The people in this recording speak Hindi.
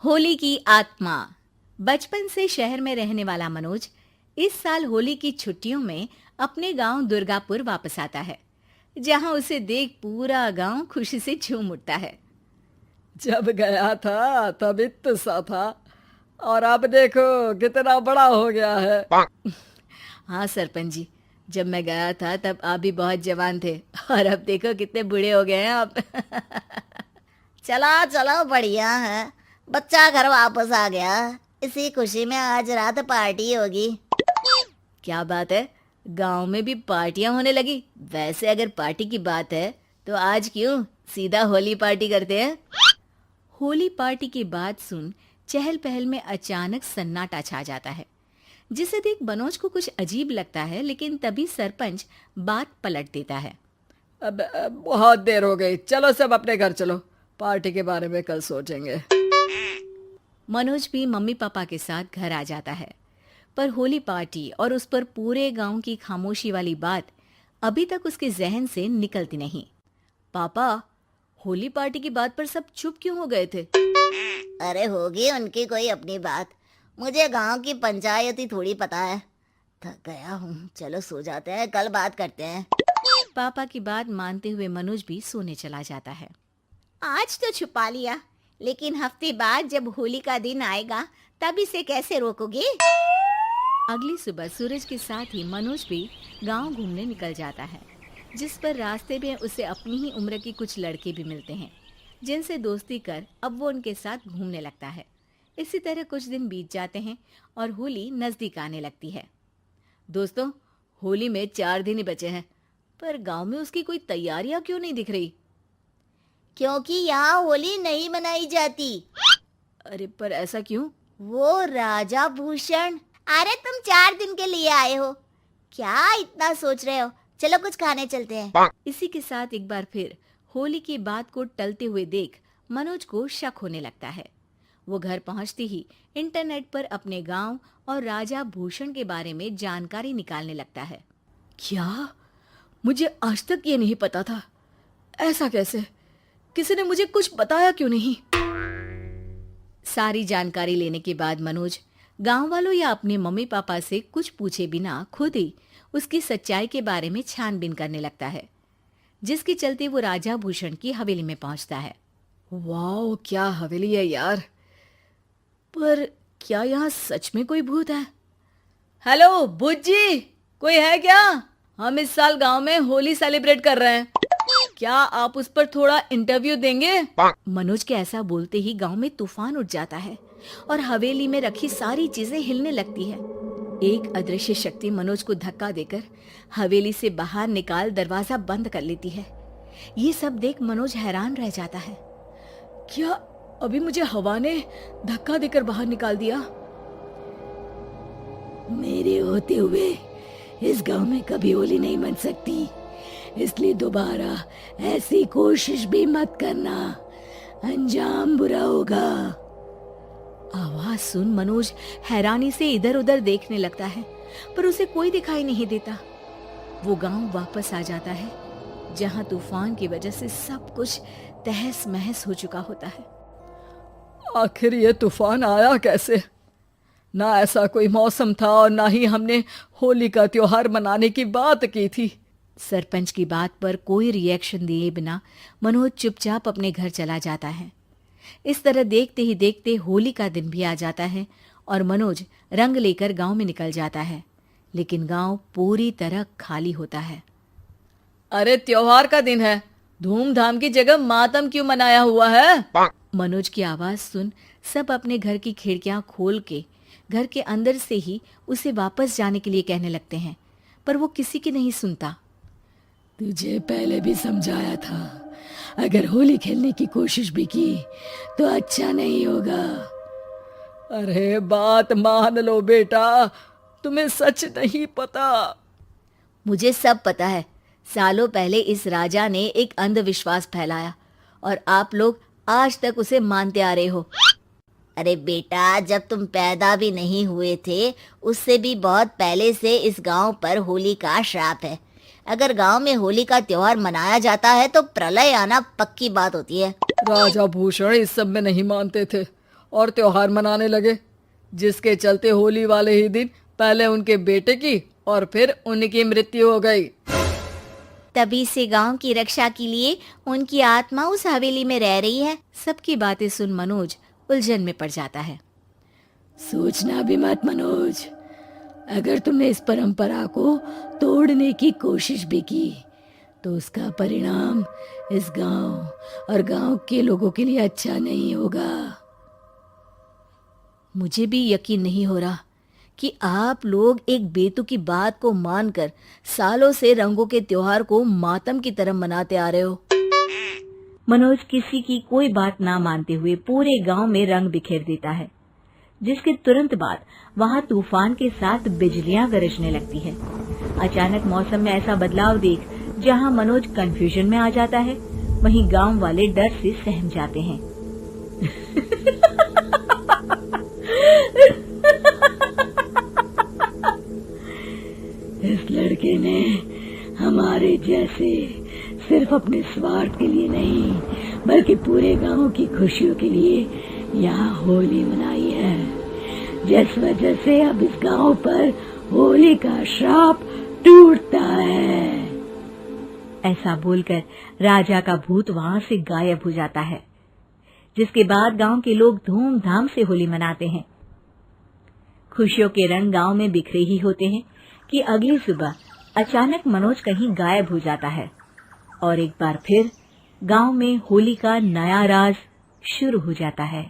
होली की आत्मा। बचपन से शहर में रहने वाला मनोज इस साल होली की छुट्टियों में अपने गांव दुर्गापुर वापस आता है, जहां उसे देख पूरा गांव खुशी से झूम उठता है। जब गया था तब इतना सा था और अब देखो कितना बड़ा हो गया है। हाँ सरपंच जी, जब मैं गया था तब आप भी बहुत जवान थे और अब देखो कितने बूढ़े हो गए हैं आप। चलो चलो बढ़िया है। बच्चा घर वापस आ गया। इसी खुशी में आज रात पार्टी होगी। क्या बात है, गांव में भी पार्टियां होने लगी। वैसे अगर पार्टी की बात है तो आज क्यों सीधा होली पार्टी करते हैं। होली पार्टी की बात सुन चहल पहल में अचानक सन्नाटा छा जाता है, जिसे देख मनोज को कुछ अजीब लगता है, लेकिन तभी सरपंच बात पलट देता है। अब बहुत देर हो गई, चलो सब अपने घर चलो, पार्टी के बारे में कल सोचेंगे। मनोज भी मम्मी पापा के साथ घर आ जाता है, पर होली पार्टी और उस पर पूरे गांव की खामोशी वाली बात अभी तक उसके जहन से निकलती नहीं। पापा, होली पार्टी की बात पर सब चुप क्यों हो गए थे? अरे होगी उनकी कोई अपनी बात। मुझे गांव की पंचायत ही थोड़ी पता है। थक गया हूँ, चलो सो जाते हैं, कल बात करते हैं। पापा की बात मानते हुए मनोज भी सोने चला जाता है। आज तो छुपा लिया, लेकिन हफ्ते बाद जब होली का दिन आएगा तब इसे कैसे रोकोगे? अगली सुबह सूरज के साथ ही मनोज भी गांव घूमने निकल जाता है, जिस पर रास्ते में उसे अपनी ही उम्र के कुछ लड़के भी मिलते हैं, जिनसे दोस्ती कर अब वो उनके साथ घूमने लगता है। इसी तरह कुछ दिन बीत जाते हैं और होली नजदीक आने लगती है। दोस्तों, होली में 4 दिन ही बचे हैं, पर गांव में उसकी कोई तैयारियां क्यों नहीं दिख रही? क्योंकि यहाँ होली नहीं मनाई जाती। अरे पर ऐसा क्यों? वो राजा भूषण। अरे तुम 4 दिन के लिए आए हो, क्या इतना सोच रहे हो? चलो कुछ खाने चलते हैं। इसी के साथ एक बार फिर होली की बात को टलते हुए देख मनोज को शक होने लगता है। वो घर पहुंचते ही इंटरनेट पर अपने गांव और राजा भूषण के बारे में जानकारी निकालने लगता है। क्या? मुझे आज तक ये नहीं पता था। ऐसा कैसे? किसी ने मुझे कुछ बताया क्यों नहीं? सारी जानकारी लेने के बाद मनोज गांव वालों या अपने मम्मी पापा से कुछ पूछे बिना खुद ही उसकी सच्चाई के बारे में छानबीन करने लगता है, जिसके चलते वो राजा भूषण की हवेली में पहुंचता है। वाह, क्या हवेली है यार। पर क्या यहाँ सच में कोई भूत है? हेलो भूत जी, कोई है क्या? हम इस साल गांव में होली सेलिब्रेट कर रहे हैं, क्या आप उस पर थोड़ा इंटरव्यू देंगे? मनोज के ऐसा बोलते ही गांव में तूफान उठ जाता है और हवेली में रखी सारी चीजें हिलने लगती है। एक अदृश्य शक्ति मनोज को धक्का देकर हवेली से बाहर निकाल दरवाजा बंद कर लेती है। ये सब देख मनोज हैरान रह जाता है। क्या अभी मुझे हवा ने धक्का देकर बाहर निकाल दिया? मेरे होते हुए इस गांव में कभी होली नहीं मन सकती, इसलिए दोबारा ऐसी कोशिश भी मत करना, अंजाम बुरा होगा। आवाज सुन मनोज हैरानी से इधर उधर देखने लगता है, पर उसे कोई दिखाई नहीं देता। वो गांव वापस आ जाता है, जहां तूफान की वजह से सब कुछ तहस महस हो चुका होता है। आखिर ये तूफान आया कैसे? ना ऐसा कोई मौसम था और ना ही हमने होली का त्योहार मनाने की बात की थी। सरपंच की बात पर कोई रिएक्शन दिए बिना मनोज चुपचाप अपने घर चला जाता है। इस तरह देखते ही देखते होली का दिन भी आ जाता है और मनोज रंग लेकर गांव में निकल जाता है, लेकिन गांव पूरी तरह खाली होता है। अरे त्योहार का दिन है, धूमधाम की जगह मातम क्यों मनाया हुआ है? मनोज की आवाज सुन सब अपने घर की खिड़कियां खोल के घर के अंदर से ही उसे वापस जाने के लिए कहने लगते हैं, पर वो किसी की नहीं सुनता। तुझे पहले भी समझाया था, अगर होली खेलने की कोशिश भी की तो अच्छा नहीं होगा। अरे बात मान लो बेटा, तुम्हें सच नहीं पता। मुझे सब पता है। सालों पहले इस राजा ने एक अंधविश्वास फैलाया और आप लोग आज तक उसे मानते आ रहे हो। अरे बेटा, जब तुम पैदा भी नहीं हुए थे उससे भी बहुत पहले से इस गांव पर होली का श्राप है। अगर गांव में होली का त्योहार मनाया जाता है तो प्रलय आना पक्की बात होती है। राजा भूषण इस सब में नहीं मानते थे और त्योहार मनाने लगे, जिसके चलते होली वाले ही दिन पहले उनके बेटे की और फिर उनकी मृत्यु हो गई। तभी से गांव की रक्षा के लिए उनकी आत्मा उस हवेली में रह रही है। सबकी बातें सुन मनोज उलझन में पड़ जाता है। सोचना भी मत मनोज, अगर तुमने इस परंपरा को तोड़ने की कोशिश भी की तो उसका परिणाम इस गांव और गांव के लोगों के लिए अच्छा नहीं होगा। मुझे भी यकीन नहीं हो रहा कि आप लोग एक बेतुकी बात को मानकर सालों से रंगों के त्योहार को मातम की तरह मनाते आ रहे हो। मनोज किसी की कोई बात ना मानते हुए पूरे गांव में रंग बिखेर देता है, जिसके तुरंत बाद वहां तूफान के साथ बिजलियां गरजने लगती है। अचानक मौसम में ऐसा बदलाव देख जहां मनोज कंफ्यूजन में आ जाता है, वहीं गांव वाले डर से सहम जाते हैं। इस लड़के ने हमारे जैसे सिर्फ अपने स्वार्थ के लिए नहीं बल्कि पूरे गांव की खुशियों के लिए यहाँ होली मनाई है, जिस वजह से अब इस गांव पर होली का श्राप टूटता है। ऐसा बोलकर राजा का भूत वहां से गायब हो जाता है, जिसके बाद गांव के लोग धूमधाम से होली मनाते हैं। खुशियों के रंग गांव में बिखरे ही होते हैं कि अगली सुबह अचानक मनोज कहीं गायब हो जाता है और एक बार फिर गांव में होली का नया राज शुरू हो जाता है।